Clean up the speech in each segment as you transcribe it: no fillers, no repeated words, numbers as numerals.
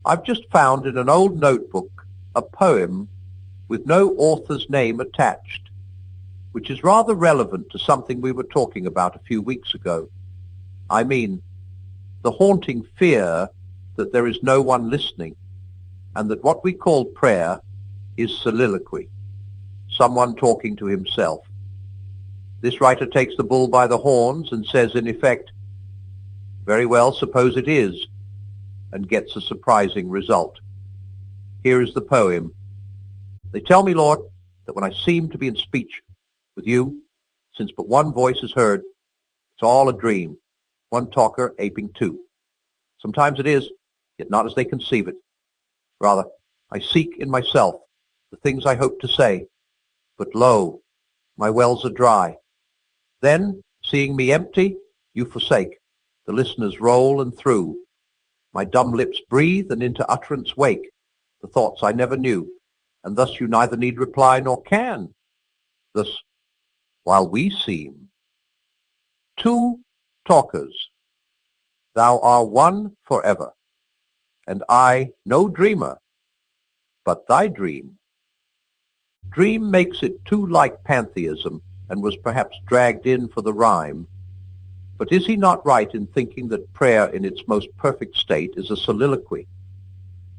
I've just found in an old notebook a poem with no author's name attached, which is rather relevant to something we were talking about a few weeks ago. I mean, the haunting fear that there is no one listening, and that what we call prayer is soliloquy, someone talking to himself. This writer takes the bull by the horns and says, in effect, very well, suppose it is, and gets a surprising result. Here is the poem. They tell me, Lord, that when I seem to be in speech with you, since but one voice is heard, it's all a dream, one talker aping two. Sometimes it is, yet not as they conceive it. Rather, I seek in myself the things I hope to say, but lo, my wells are dry. Then, seeing me empty, you forsake. The listeners roll and through. My dumb lips breathe and into utterance wake the thoughts I never knew, and thus you neither need reply nor can. Thus, while we seem two talkers, thou art one forever, and I no dreamer, but thy dream. Dream makes it too like pantheism, and was perhaps dragged in for the rhyme. But is he not right in thinking that prayer in its most perfect state is a soliloquy?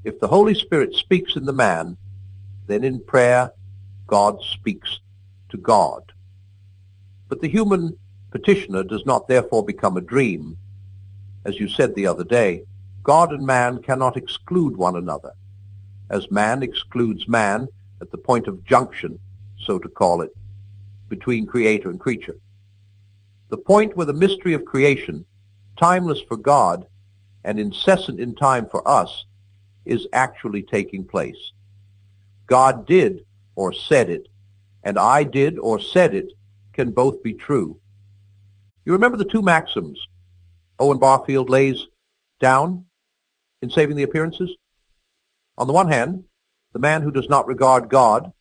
If the Holy Spirit speaks in the man, then in prayer God speaks to God. But the human petitioner does not therefore become a dream. As you said the other day, God and man cannot exclude one another, as man excludes man at the point of junction, so to call it, between creator and creature. The point where the mystery of creation, timeless for God and incessant in time for us, is actually taking place. God did or said it, and I did or said it can both be true. You remember the two maxims Owen Barfield lays down in Saving the Appearances? On the one hand, the man who does not regard God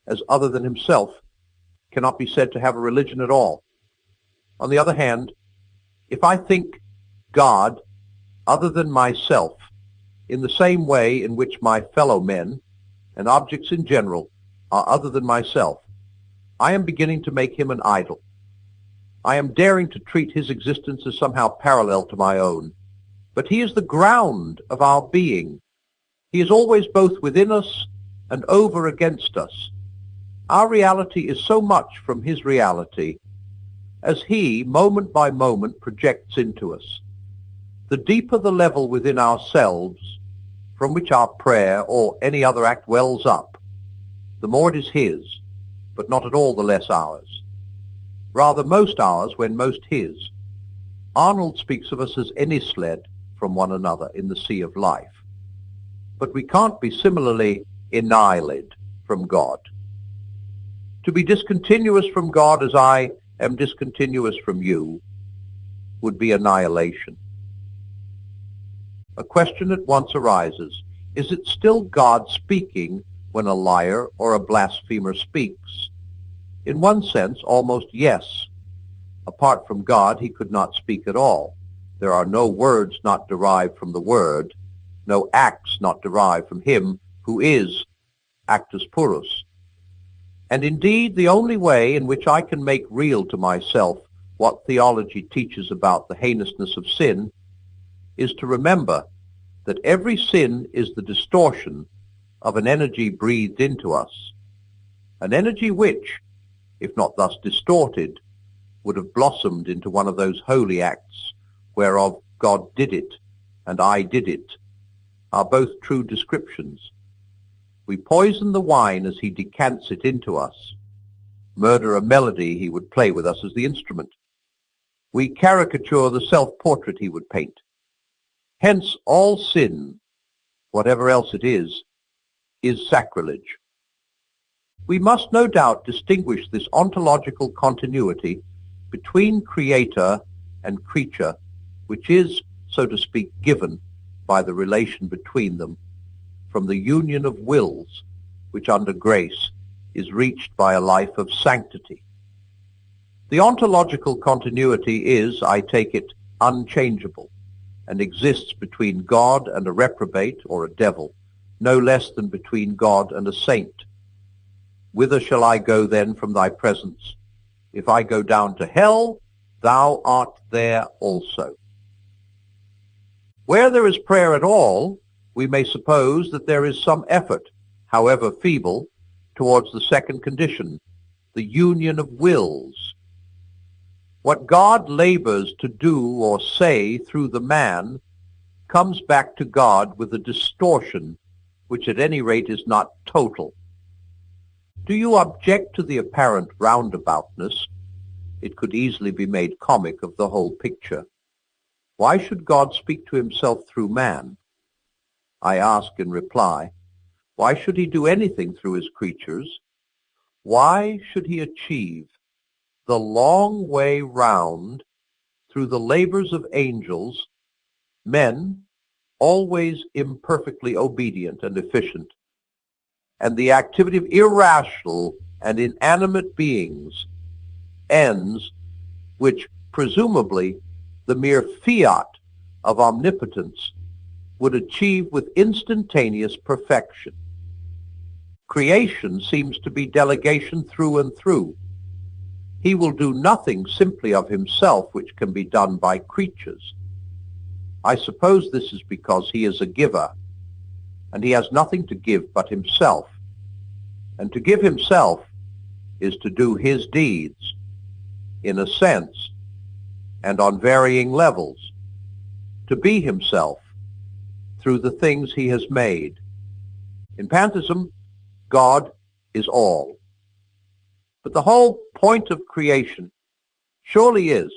as other than himself cannot be said to have a religion at all. On the other hand, if I think God other than myself in the same way in which my fellow men and objects in general are other than myself, I am beginning to make him an idol. I am daring to treat his existence as somehow parallel to my own. But he is the ground of our being. He is always both within us and over against us. Our reality is so much from his reality as he, moment by moment, projects into us. The deeper the level within ourselves from which our prayer or any other act wells up, the more it is his, but not at all the less ours. Rather most ours when most his. Arnold speaks of us as ennisled from one another in the sea of life. But we can't be similarly annihilated from God. To be discontinuous from God as I am discontinuous from you would be annihilation. A question at once arises. Is it still God speaking when a liar or a blasphemer speaks? In one sense, almost yes. Apart from God, he could not speak at all. There are no words not derived from the Word, no acts not derived from him who is actus purus. And indeed, the only way in which I can make real to myself what theology teaches about the heinousness of sin is to remember that every sin is the distortion of an energy breathed into us, an energy which, if not thus distorted, would have blossomed into one of those holy acts whereof God did it and I did it, are both true descriptions. We poison the wine as he decants it into us, murder a melody he would play with us as the instrument. We caricature the self-portrait he would paint. Hence all sin, whatever else it is sacrilege. We must no doubt distinguish this ontological continuity between creator and creature, which is, so to speak, given by the relation between them, from the union of wills, which under grace is reached by a life of sanctity. The ontological continuity is, I take it, unchangeable. and exists between God and a reprobate or a devil, no less than between God and a saint. Whither shall I go then from thy presence? If I go down to hell, thou art there also. Where there is prayer at all, we may suppose that there is some effort, however feeble, towards the second condition, the union of wills. What God labors to do or say through the man comes back to God with a distortion which at any rate is not total. Do you object to the apparent roundaboutness? It could easily be made comic of the whole picture. Why should God speak to himself through man? I ask in reply, why should he do anything through his creatures? Why should he achieve the long way round through the labors of angels, men always imperfectly obedient and efficient, and the activity of irrational and inanimate beings, ends which presumably the mere fiat of omnipotence would achieve with instantaneous perfection? Creation seems to be delegation through and through. He will do nothing simply of himself which can be done by creatures. I suppose this is because he is a giver, and he has nothing to give but himself. And to give himself is to do his deeds, in a sense, and on varying levels, to be himself through the things he has made. In pantheism, God is all. But the whole point of creation surely is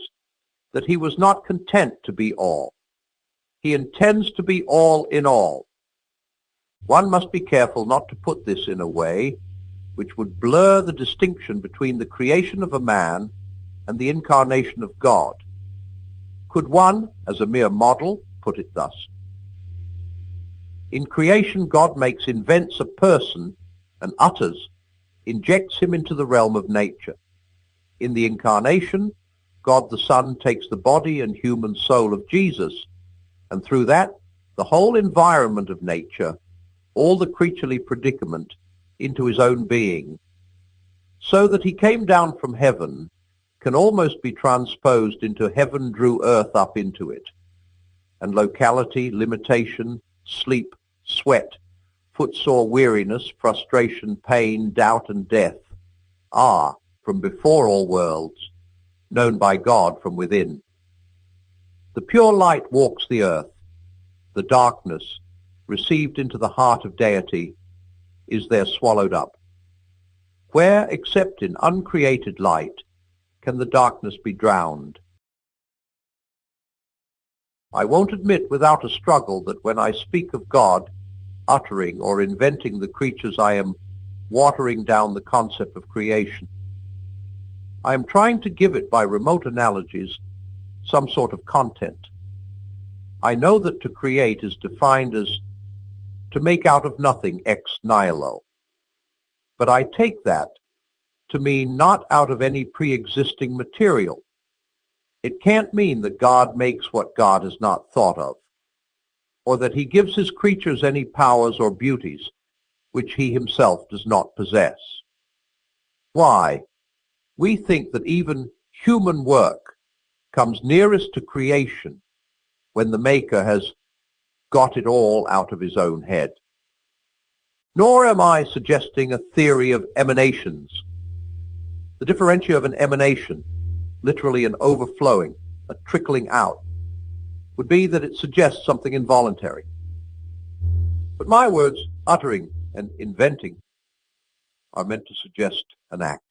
that he was not content to be all. He intends to be all in all. One must be careful not to put this in a way which would blur the distinction between the creation of a man and the incarnation of God. Could one, as a mere model, put it thus? In creation, God invents a person and injects him into the realm of nature. In the incarnation, God the Son takes the body and human soul of Jesus, and through that, the whole environment of nature, all the creaturely predicament, into his own being, so that he came down from heaven can almost be transposed into heaven drew earth up into it, and locality, limitation, sleep, sweat, footsore weariness, frustration, pain, doubt, and death are, from before all worlds, known by God from within. The pure light walks the earth. The darkness, received into the heart of deity, is there swallowed up. Where, except in uncreated light, can the darkness be drowned? I won't admit without a struggle that when I speak of God uttering or inventing the creatures, I am watering down the concept of creation. I am trying to give it, by remote analogies, some sort of content. I know that to create is defined as to make out of nothing ex nihilo. But I take that to mean not out of any pre-existing material. It can't mean that God makes what God has not thought of, or that he gives his creatures any powers or beauties which he himself does not possess. Why? We think that even human work comes nearest to creation when the Maker has got it all out of his own head. Nor am I suggesting a theory of emanations. The differentia of an emanation, literally an overflowing, a trickling out, would be that it suggests something involuntary. But my words, uttering and inventing, are meant to suggest an act.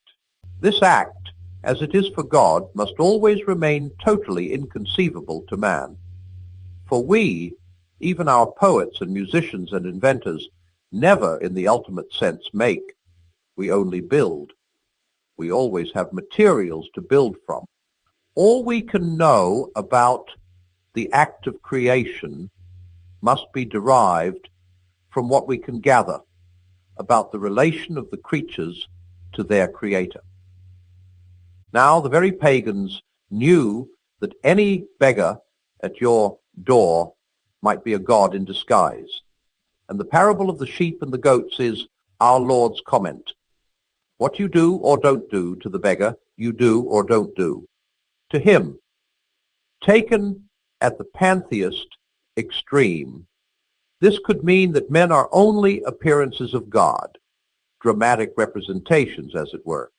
This act, as it is for God, must always remain totally inconceivable to man. For we, even our poets and musicians and inventors, never in the ultimate sense make. We only build. We always have materials to build from. All we can know about the act of creation must be derived from what we can gather about the relation of the creatures to their creator. Now, the very pagans knew that any beggar at your door might be a god in disguise. And the parable of the sheep and the goats is our Lord's comment. What you do or don't do to the beggar, you do or don't do to him. Taken at the pantheist extreme, this could mean that men are only appearances of God, dramatic representations, as it were.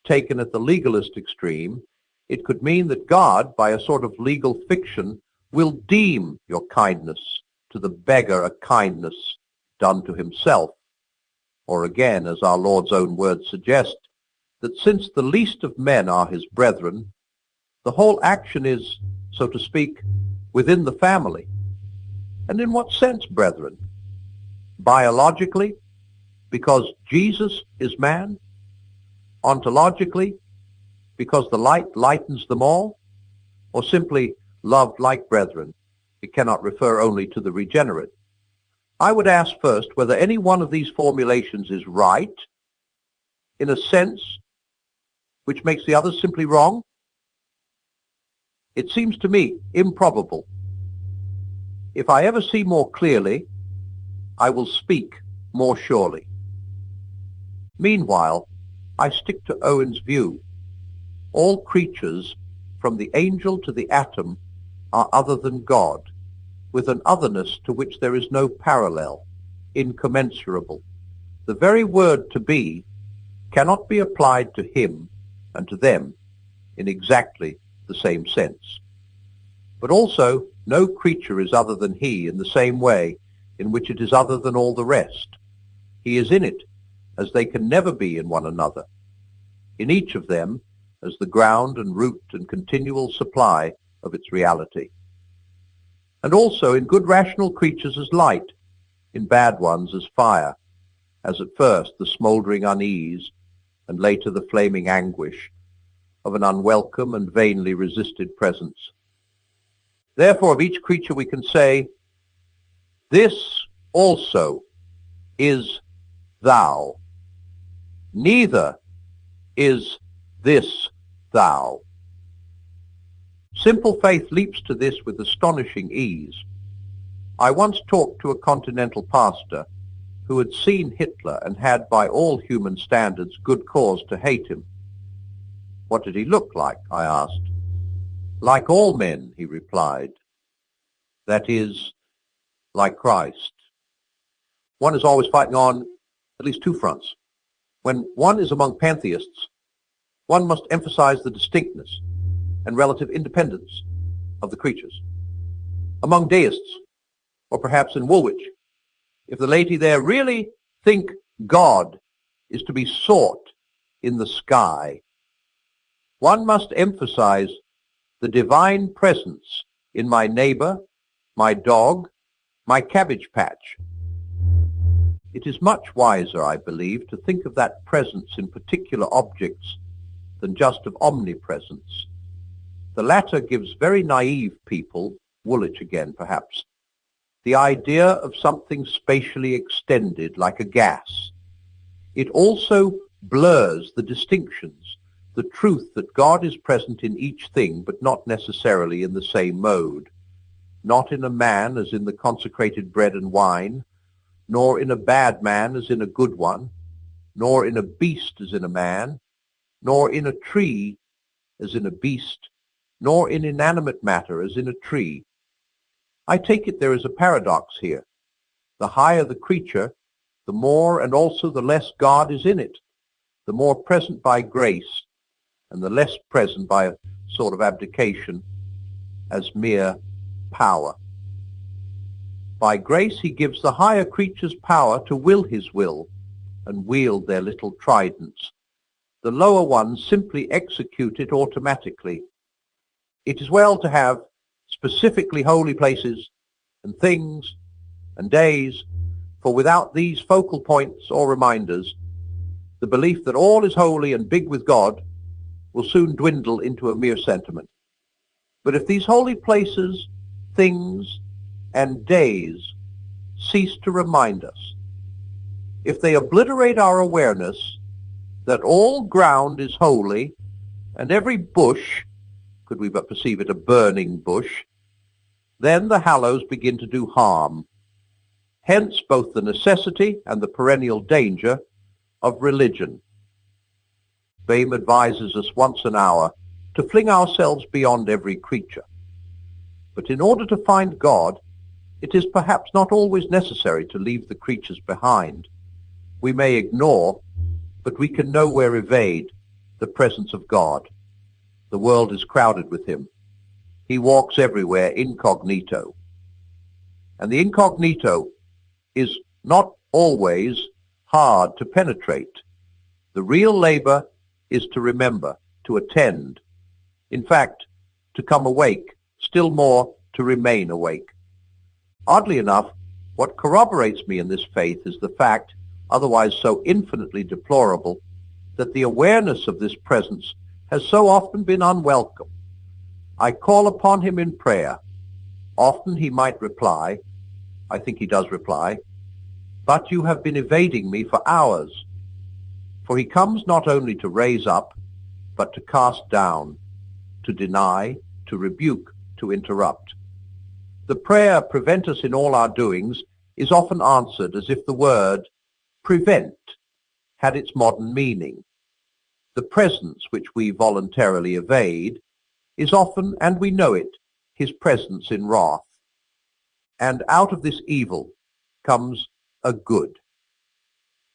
Taken at the legalist extreme, it could mean that God, by a sort of legal fiction, will deem your kindness to the beggar a kindness done to himself. Or again, as our Lord's own words suggest, that since the least of men are his brethren, the whole action is, so to speak, within the family. And in what sense, brethren? Biologically, because Jesus is man? Ontologically, because the light lightens them all? Or simply loved like brethren? It cannot refer only to the regenerate. I would ask first whether any one of these formulations is right, in a sense which makes the others simply wrong. It seems to me improbable. If I ever see more clearly, I will speak more surely. Meanwhile, I stick to Owen's view. All creatures, from the angel to the atom, are other than God, with an otherness to which there is no parallel, incommensurable. The very word to be cannot be applied to him and to them in exactly the same sense. But also, no creature is other than he in the same way in which it is other than all the rest. He is in it, as they can never be in one another. In each of them, as the ground and root and continual supply of its reality. And also in good rational creatures as light, in bad ones as fire, as at first the smouldering unease, and later the flaming anguish of an unwelcome and vainly resisted presence. Therefore of each creature we can say, this also is thou, neither is this thou. Simple faith leaps to this with astonishing ease. I once talked to a continental pastor who had seen Hitler and had, by all human standards, good cause to hate him. What did he look like? I asked. Like all men, he replied. That is, like Christ. One is always fighting on at least two fronts. When one is among pantheists, one must emphasize the distinctness and relative independence of the creatures. Among deists, or perhaps in Woolwich, if the laity there really think God is to be sought in the sky, one must emphasize the divine presence in my neighbor, my dog, my cabbage patch. It is much wiser, I believe, to think of that presence in particular objects than just of omnipresence. The latter gives very naive people, Woolwich again perhaps, the idea of something spatially extended like a gas. It also blurs the distinctions, the truth that God is present in each thing, but not necessarily in the same mode, not in a man as in the consecrated bread and wine, nor in a bad man as in a good one, nor in a beast as in a man, nor in a tree as in a beast, nor in inanimate matter as in a tree. I take it there is a paradox here. The higher the creature, the more and also the less God is in it, the more present by grace, and the less present by a sort of abdication as mere power. By grace he gives the higher creatures power to will his will and wield their little tridents. The lower ones simply execute it automatically. It is well to have specifically holy places and things and days, for without these focal points or reminders, the belief that all is holy and big with God will soon dwindle into a mere sentiment. But if these holy places, things, and days cease to remind us, if they obliterate our awareness that all ground is holy and every bush, could we but perceive it a burning bush, then the hallows begin to do harm. Hence both the necessity and the perennial danger of religion. Fame advises us once an hour to fling ourselves beyond every creature. But in order to find God, it is perhaps not always necessary to leave the creatures behind. We may ignore, but we can nowhere evade, the presence of God. The world is crowded with him. He walks everywhere incognito. And the incognito is not always hard to penetrate. The real labor is to remember, to attend. In fact, to come awake, still more to remain awake. Oddly enough, what corroborates me in this faith is the fact, otherwise so infinitely deplorable, that the awareness of this presence has so often been unwelcome. I call upon him in prayer. Often he might reply, I think he does reply, but you have been evading me for hours. For he comes not only to raise up, but to cast down, to deny, to rebuke, to interrupt. The prayer, prevent us in all our doings, is often answered as if the word prevent had its modern meaning. The presence which we voluntarily evade is often, and we know it, his presence in wrath. And out of this evil comes a good.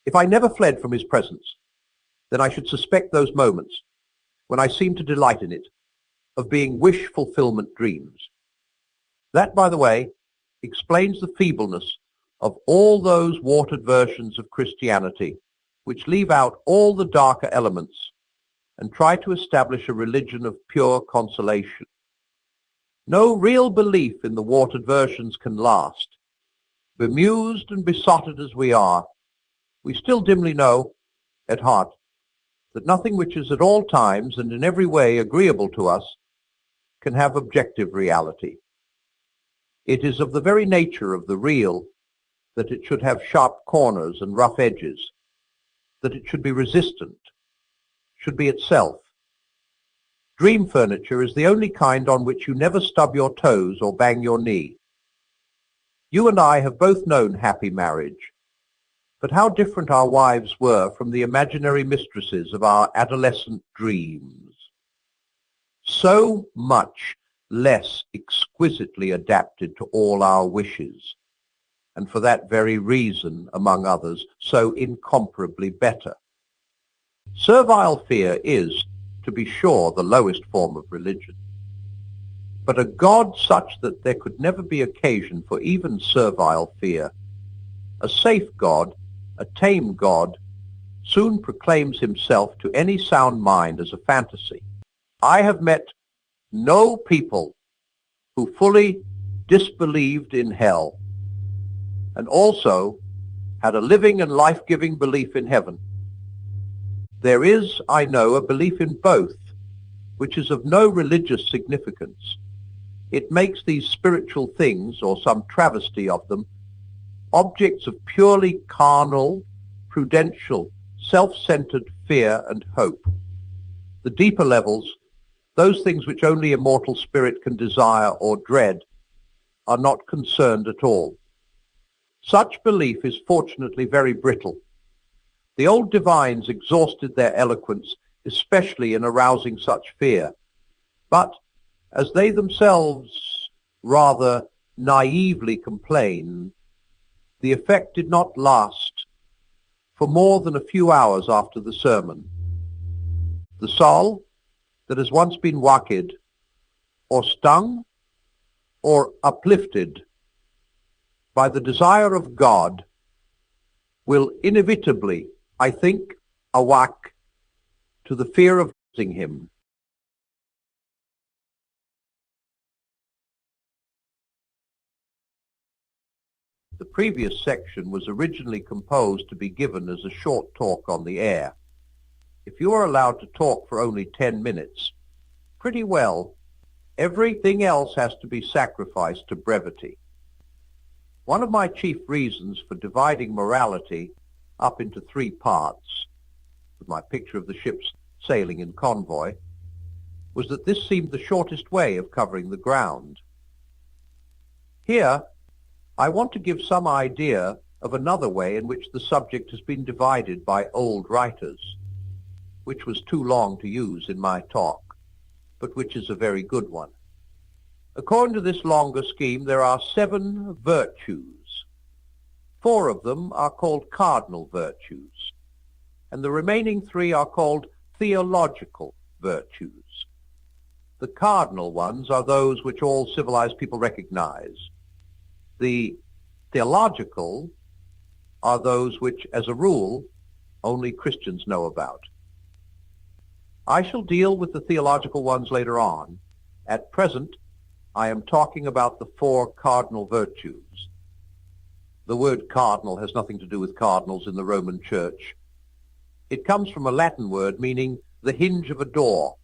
If I never fled from his presence, then I should suspect those moments, when I seem to delight in it, of being wish-fulfillment dreams. That, by the way, explains the feebleness of all those watered versions of Christianity which leave out all the darker elements and try to establish a religion of pure consolation. No real belief in the watered versions can last. Bemused and besotted as we are, we still dimly know, at heart, that nothing which is at all times and in every way agreeable to us can have objective reality. It is of the very nature of the real that it should have sharp corners and rough edges, that it should be resistant, should be itself. Dream furniture is the only kind on which you never stub your toes or bang your knee. You and I have both known happy marriage, but how different our wives were from the imaginary mistresses of our adolescent dreams. So much less exquisitely adapted to all our wishes, and for that very reason, among others, so incomparably better. Servile fear is, to be sure, the lowest form of religion. But a God such that there could never be occasion for even servile fear, a safe God, a tame God, soon proclaims himself to any sound mind as a fantasy. I have met no people who fully disbelieved in hell and also had a living and life-giving belief in heaven. There is, I know, a belief in both, which is of no religious significance. It makes these spiritual things, or some travesty of them, objects of purely carnal, prudential, self-centered fear and hope. The deeper levels, those things which only a mortal spirit can desire or dread, are not concerned at all. Such belief is fortunately very brittle. The old divines exhausted their eloquence, especially in arousing such fear. But, as they themselves rather naively complain, the effect did not last for more than a few hours after the sermon. The soul that has once been waked, or stung, or uplifted by the desire of God, will inevitably, I think, awake to the fear of losing him. The previous section was originally composed to be given as a short talk on the air. If you are allowed to talk for only 10 minutes, pretty well, everything else has to be sacrificed to brevity. One of my chief reasons for dividing morality up into 3 parts, with my picture of the ships sailing in convoy, was that this seemed the shortest way of covering the ground. Here, I want to give some idea of another way in which the subject has been divided by old writers, which was too long to use in my talk, but which is a very good one. According to this longer scheme, there are 7 virtues. 4 of them are called cardinal virtues, and the remaining 3 are called theological virtues. The cardinal ones are those which all civilized people recognize. The theological are those which, as a rule, only Christians know about. I shall deal with the theological ones later on. At present, I am talking about the 4 cardinal virtues. The word cardinal has nothing to do with cardinals in the Roman Church. It comes from a Latin word meaning the hinge of a door.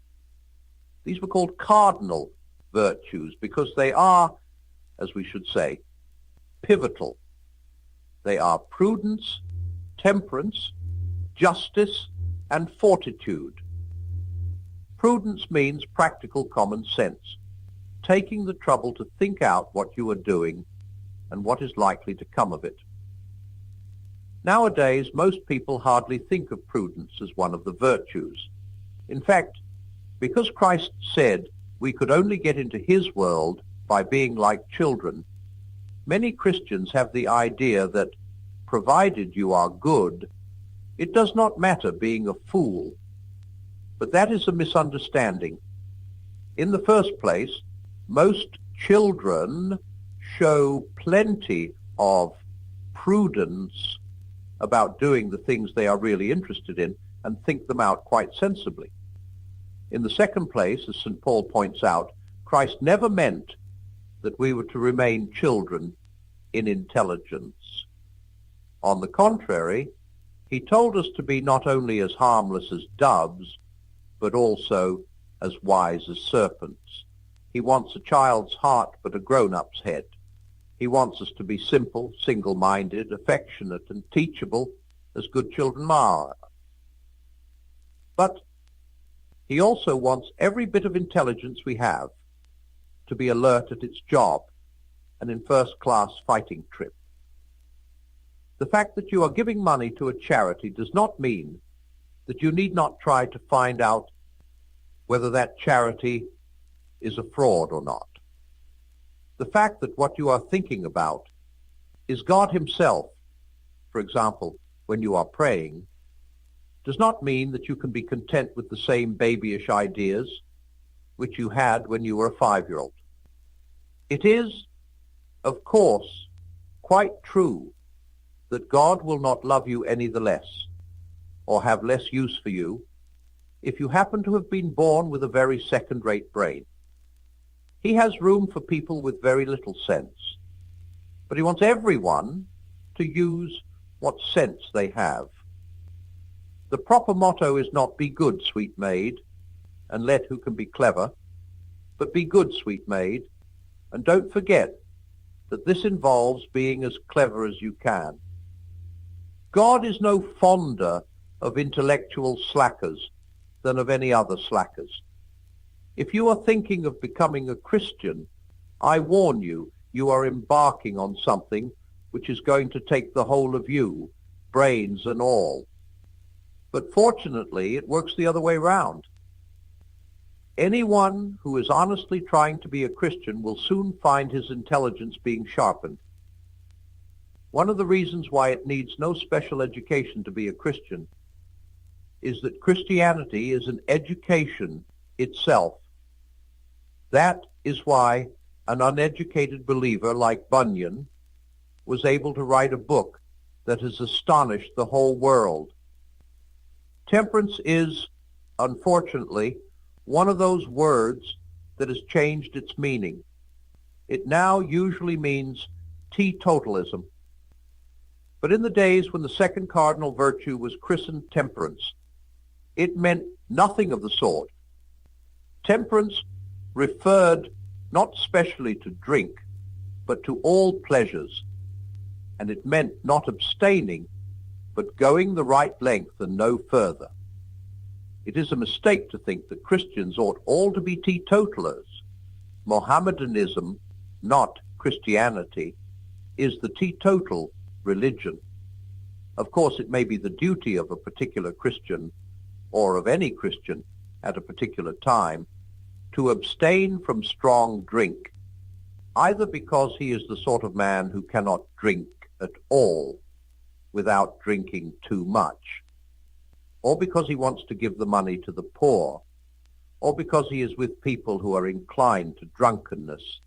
These were called cardinal virtues because they are, as we should say, pivotal. They are prudence, temperance, justice, and fortitude. Prudence means practical common sense, taking the trouble to think out what you are doing and what is likely to come of it. Nowadays, most people hardly think of prudence as one of the virtues. In fact, because Christ said we could only get into his world by being like children, many Christians have the idea that, provided you are good, it does not matter being a fool. But that is a misunderstanding. In the first place, most children show plenty of prudence about doing the things they are really interested in and think them out quite sensibly. In the second place, as St. Paul points out, Christ never meant that we were to remain children in intelligence. On the contrary, he told us to be not only as harmless as doves, but also as wise as serpents. He wants a child's heart, but a grown-up's head. He wants us to be simple, single-minded, affectionate, and teachable, as good children are. But he also wants every bit of intelligence we have to be alert at its job and in first-class fighting trip. The fact that you are giving money to a charity does not mean that you need not try to find out whether that charity is a fraud or not. The fact that what you are thinking about is God himself, for example, when you are praying, does not mean that you can be content with the same babyish ideas which you had when you were a 5-year-old. It is, of course, quite true that God will not love you any the less, or have less use for you, if you happen to have been born with a very second-rate brain. He has room for people with very little sense, but he wants everyone to use what sense they have. The proper motto is not "Be good, sweet maid, and let who can be clever," but "Be good, sweet maid, and don't forget that this involves being as clever as you can." God is no fonder of intellectual slackers than of any other slackers. If you are thinking of becoming a Christian, I warn you, you are embarking on something which is going to take the whole of you, brains and all. But fortunately, it works the other way round. Anyone who is honestly trying to be a Christian will soon find his intelligence being sharpened. One of the reasons why it needs no special education to be a Christian is that Christianity is an education itself. That is why an uneducated believer like Bunyan was able to write a book that has astonished the whole world. Temperance is, unfortunately, one of those words that has changed its meaning. It now usually means teetotalism. But in the days when the second cardinal virtue was christened temperance, it meant nothing of the sort. Temperance referred not specially to drink, but to all pleasures, and it meant not abstaining, but going the right length and no further. It is a mistake to think that Christians ought all to be teetotalers. Mohammedanism, not Christianity is the teetotal religion. Of course, it may be the duty of a particular Christian, or of any Christian at a particular time, to abstain from strong drink, either because he is the sort of man who cannot drink at all without drinking too much, or because he wants to give the money to the poor, or because he is with people who are inclined to drunkenness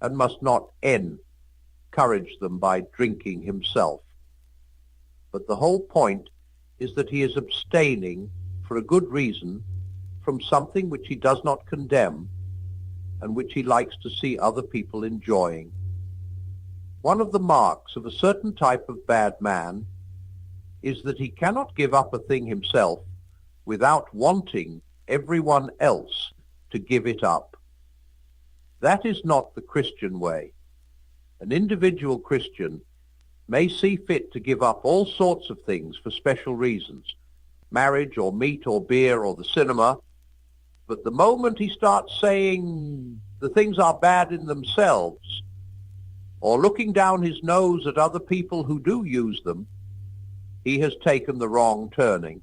and must not encourage them by drinking himself. But the whole point is that he is abstaining for a good reason from something which he does not condemn and which he likes to see other people enjoying. One of the marks of a certain type of bad man is that he cannot give up a thing himself without wanting everyone else to give it up. That is not the Christian way. An individual Christian may see fit to give up all sorts of things for special reasons, marriage or meat or beer or the cinema, but the moment he starts saying the things are bad in themselves, or looking down his nose at other people who do use them, he has taken the wrong turning.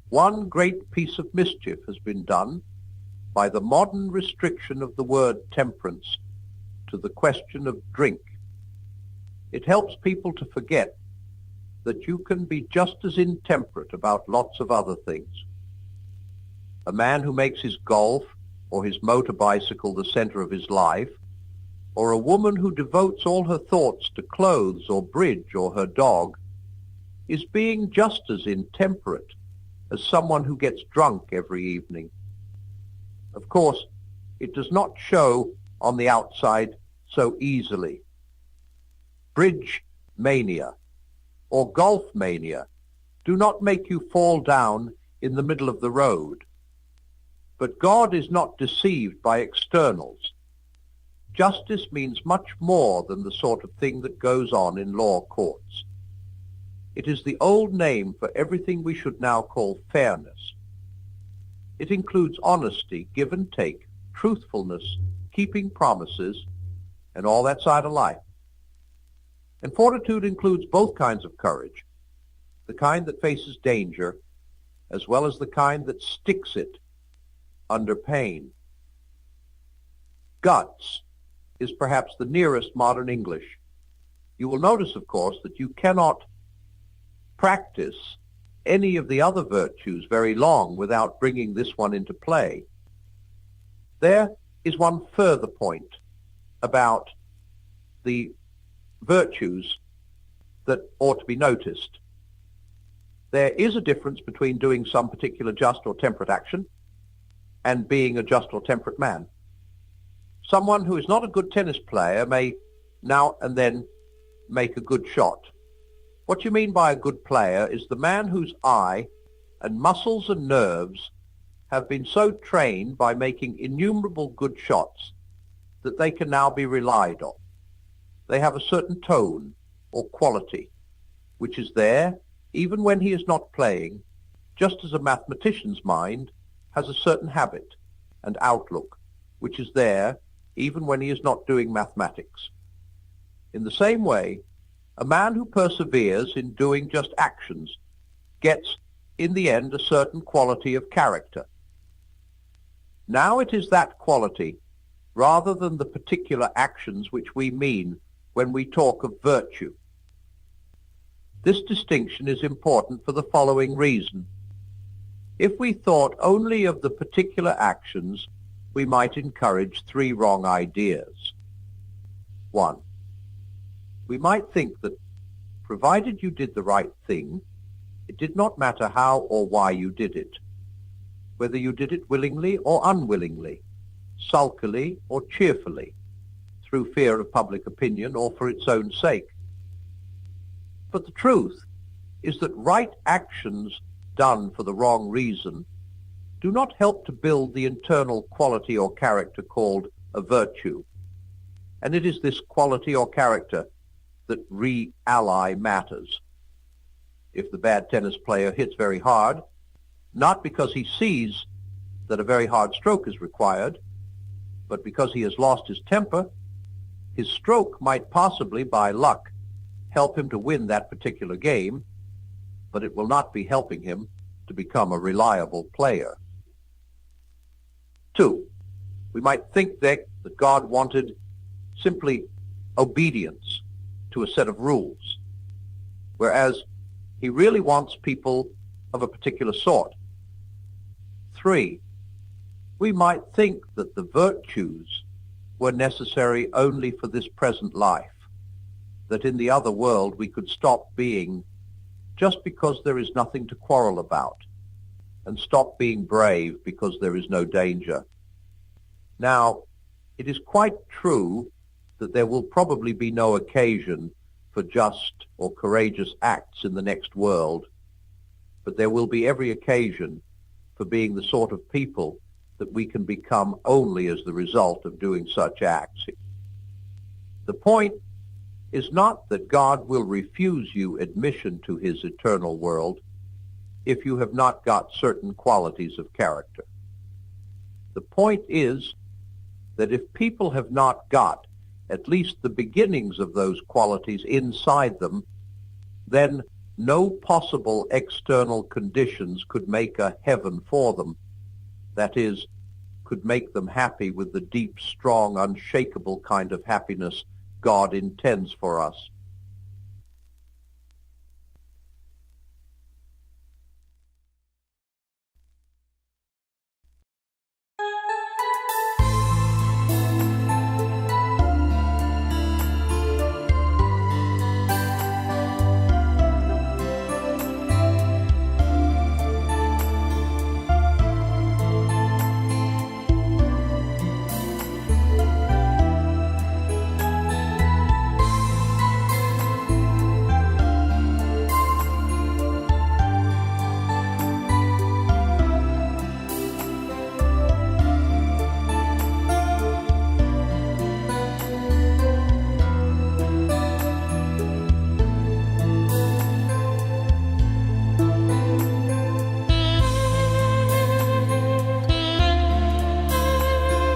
One great piece of mischief has been done by the modern restriction of the word temperance to the question of drink. It helps people to forget that you can be just as intemperate about lots of other things. A man who makes his golf or his motor bicycle the center of his life, or a woman who devotes all her thoughts to clothes or bridge or her dog, is being just as intemperate as someone who gets drunk every evening. Of course, it does not show on the outside so easily. Bridge mania or golf mania do not make you fall down in the middle of the road. But God is not deceived by externals. Justice means much more than the sort of thing that goes on in law courts. It is the old name for everything we should now call fairness. It includes honesty, give and take, truthfulness, keeping promises, and all that side of life. And fortitude includes both kinds of courage, the kind that faces danger, as well as the kind that sticks it under pain. Guts is perhaps the nearest modern English. You will notice, of course, that you cannot practice any of the other virtues very long without bringing this one into play. There is one further point about the virtues that ought to be noticed. There is a difference between doing some particular just or temperate action and being a just or temperate man. Someone who is not a good tennis player may now and then make a good shot. What you mean by a good player is the man whose eye and muscles and nerves have been so trained by making innumerable good shots that they can now be relied on. They have a certain tone or quality which is there even when he is not playing, just as a mathematician's mind has a certain habit and outlook which is there even when he is not doing mathematics. In the same way, a man who perseveres in doing just actions gets, in the end, a certain quality of character. Now it is that quality, rather than the particular actions which we mean when we talk of virtue. This distinction is important for the following reason. If we thought only of the particular actions, we might encourage three wrong ideas. 1. We might think that, provided you did the right thing, it did not matter how or why you did it, whether you did it willingly or unwillingly, sulkily or cheerfully, through fear of public opinion or for its own sake. But the truth is that right actions done for the wrong reason do not help to build the internal quality or character called a virtue. And it is this quality or character that re-ally matters. If the bad tennis player hits very hard, not because he sees that a very hard stroke is required, but because he has lost his temper His stroke might possibly, by luck, help him to win that particular game, but it will not be helping him to become a reliable player. 2. We might think that God wanted simply obedience to a set of rules, whereas he really wants people of a particular sort. 3. We might think that the virtues were necessary only for this present life, that in the other world we could stop being just because there is nothing to quarrel about, and stop being brave because there is no danger. Now, it is quite true that there will probably be no occasion for just or courageous acts in the next world, but there will be every occasion for being the sort of people that we can become only as the result of doing such acts. The point is not that God will refuse you admission to his eternal world if you have not got certain qualities of character. The point is that if people have not got at least the beginnings of those qualities inside them, then no possible external conditions could make a heaven for them. That is, could make them happy with the deep, strong, unshakable kind of happiness God intends for us.